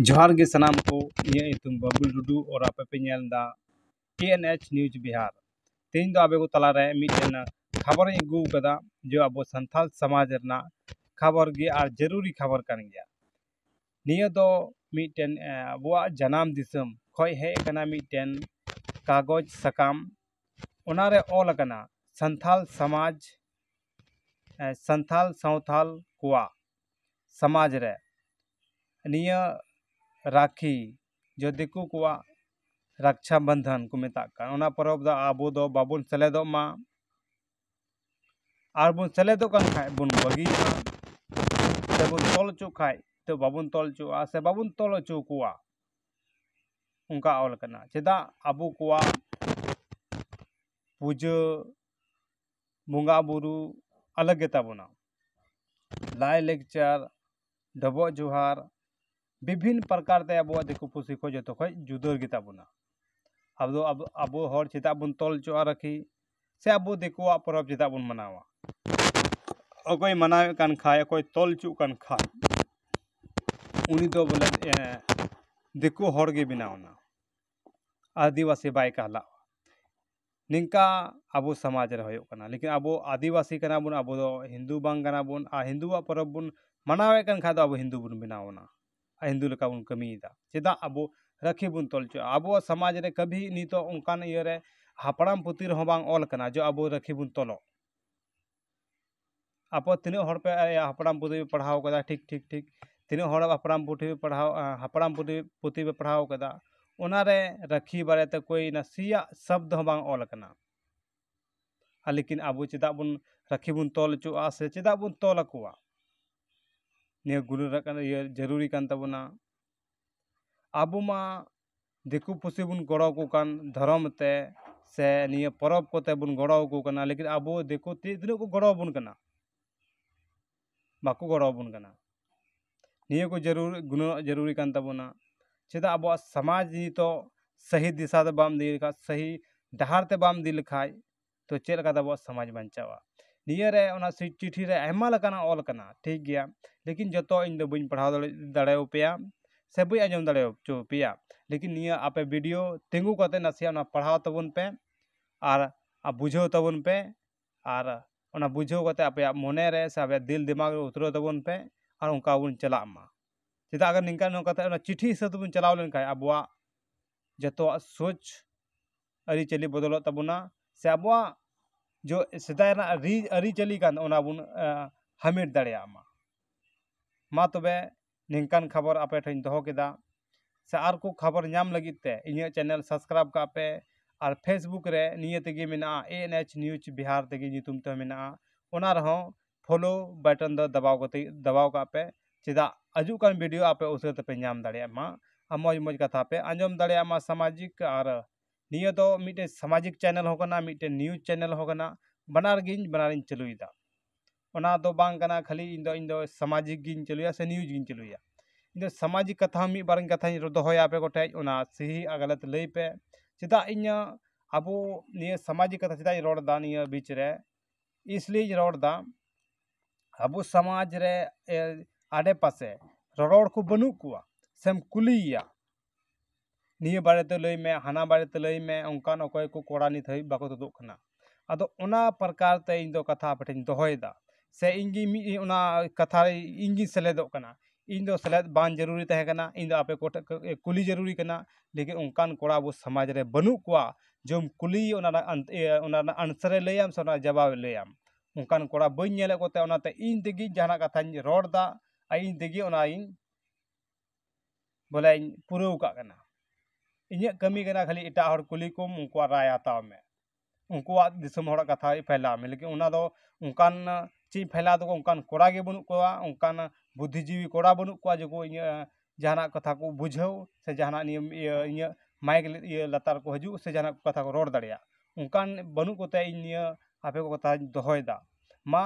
जोहार गे सनाम को इया इतुम बबुल टुडू और आपे पे नेल दा ANH न्यूज बिहार तेज दो आबे को तला रे मिटन खबर अगू कदा जो अब संथाल समाज रना खबर गे और जरूरी खबर कान गया निया दो मिटन अबुआ जनाम दिसम खय हे कना मिटन कागज सकाम ओनारे ऑल कना संथाल समाज संथाल सावथाल कुआ समाज रे निया राखी जो दिकू कुआ रक्षा बंधन को मेता का परब दा आबो दो बाबुन सेलेदो मा आर बुन सेलेदो कान खाय बुन बगी से बुन तोल चु खाय तो बाबुन तोल चु आ से बाबुन तोल चु कुआ उनका ऑल कना चेदा आबो कुआ पूजा बुंगा बुरु अलग गेता बुना लाय लेक्चर डबो जोहार विभिन्न प्रकार ते अब दिकु पुसी को जो खय जुदर गेता बुना अब हर चेदा बुन तोल चो रखी से अब दिकुआ परब चेदा बुन मनावा अकोय मनावे कान खाय अकोय तोल चु कान खाय उनी दो बोले दिकु हर गे बिनावना आदिवासी बाय कहला निंका अब समाज रे होयो कना लेकिन अब आदिवासी कना बुन अब दो हिंदू बांग कना बुन आ हिंदुआ परब बुन मनावे कान खा दो अब हिंदू बुन बिनावना हिंदू लका बुन कमीदा चेदा अब रखी बुन तोल चो अब समाज रे कभी नितो उनकान इय रे हापड़ाम पुती रे बांग ऑल कना जो अब रखी बुन तोलो आप तीना हर पे हापड़ाम पुती पढ़ाव कदा ठीक ठीक ठीक तीना हर हापड़ाम पुती पढ़ाव हापड़ाम पुती पे पढ़ाव कदा ओनारे रखी बारे ते कोई नसिया शब्द बांग ऑल कना लेकिन अब चेदा बुन रखी बुन तोल चो आ से चेदा बुन तोल कुआ निया गुरु ये जरूरी कान तबना अब मा दिकु पुसी बुन गड़ो को कान धर्म ते से निया परब कोते बुन गड़ो को कना लेकिन अब दिकु तीन को गड़ो बुन कना बाकु गड़ो बुन कना निया को जरूरी कान तबना चेदा अब समाज नी तो सही दिशा ते बाम दी का सही डहार ते बाम दी लखाय तो चेल का अब समाज बंचावा निया रे ओना चिट्ठी रे आयमा लकाना ऑल कना ठीक गया लेकिन जो इन दो बइन पढ़ाव दाड़ेव पेया से बई आजम दाड़ेव चो पेया लेकिन निया आपे वीडियो तिंगु कते नसिया ना पढ़ाव तबन पे और बुझाव तबन पे और ओना बुझाव कते आपे मने रे से आपे दिल दिमाग रे उतरो तबन पे और उनका बुन चला मा चेदा अगर निंका नो कते ओना चिट्ठी से बुन चलाव लेन खाय अबवा जतो सोच अरी चली बदलो तबना से अबवा जो सदाय ना अरी चली कान ओना बुन हमिट दाड़िया मा तबे निंकान खबर आपे ठन दहो केदा से आर को खबर नाम लगित ते इन्या चैनल सब्सक्राइब का पे और फेसबुक रे निये तेगे मेना ANH न्यूज बिहार तेगे नितुम ते मेना ओना रहो फॉलो बटन द दबाव का पे चेदा अजु कान वीडियो आपे उसे पे नाम दाड़िया मा मौज मौज कथा पे आंजम दाड़िया मा सामाजिक और निये दो मिटे सामाजिक चैनल हो कना मिटे न्यूज चैनल हो कना बनारिन चलुईदा ओना दो बांग कना खाली इन दो सामाजिक गिन चलुया से न्यूज गिन चलुया इन सामाजिक कथा मी बारन कथा दोहया पे गोटे ओना सही गलत लई पे चेदा इन अब निये सामाजिक कथा चेदा रोड़दा निये बीच रे इसलिए रोड़दा अब समाज रे आडे पासे रोड़ को बनु कुआ सेम कुलिया निये बारे ते लई में हाना बारे ते लई में उनकान अकोय को कोड़ा नि थई बाको तदुक खना अदो ओना प्रकार ते इन दो कथा पठन दोहयदा से इंगी मी ओना कथा इंगी सेलेदो कना इन दो सेलेद बान जरूरी तहे कना इन दो आपे को कुली जरूरी कना लेकिन उनकान कोड़ा वो समाज रे बनु कुआ जो कुली ओना आंसर लेयाम सोना जवाब लेयाम उनकान कोड़ा बइन नेले कोते ओनाते इन तेगी जहाना कथा रोड़दा इन तेगी ओना इन बोले पुरौ का कना इन्या कमी कना खाली इटा हर कुली कुम उनका राय हताव में उनका दिसम हर कथा फैला में लेकिन उना दो उनकान ची फैला दो उनकान कोड़ा गे बनु को उनकान बुद्धिजीवी कोड़ा बनु को जो जहाना कथा को बुझाव से जहाना नियम माइक लतार को हजू से जहाना कथा को रोड़ दाड़िया उनकान बनु कोते इन आपे को कथा दोहयदा मा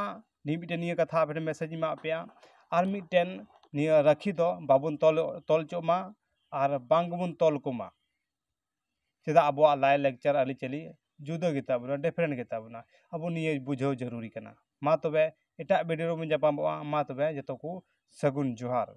निमिटे निया कथा आपे मैसेज मा पेया और मिटेन निया रखी दो बाबुन तोल चो मा और बांग बुन तोल को मा चेदा अब लाय लेक्चर आली चली जुदा गेता बना डिफरेंट गेता बना अब निये बुझाव जरूरी कना मा तबे एटा वीडियो में जापाम मा तबे जतो को सगुन जोहार।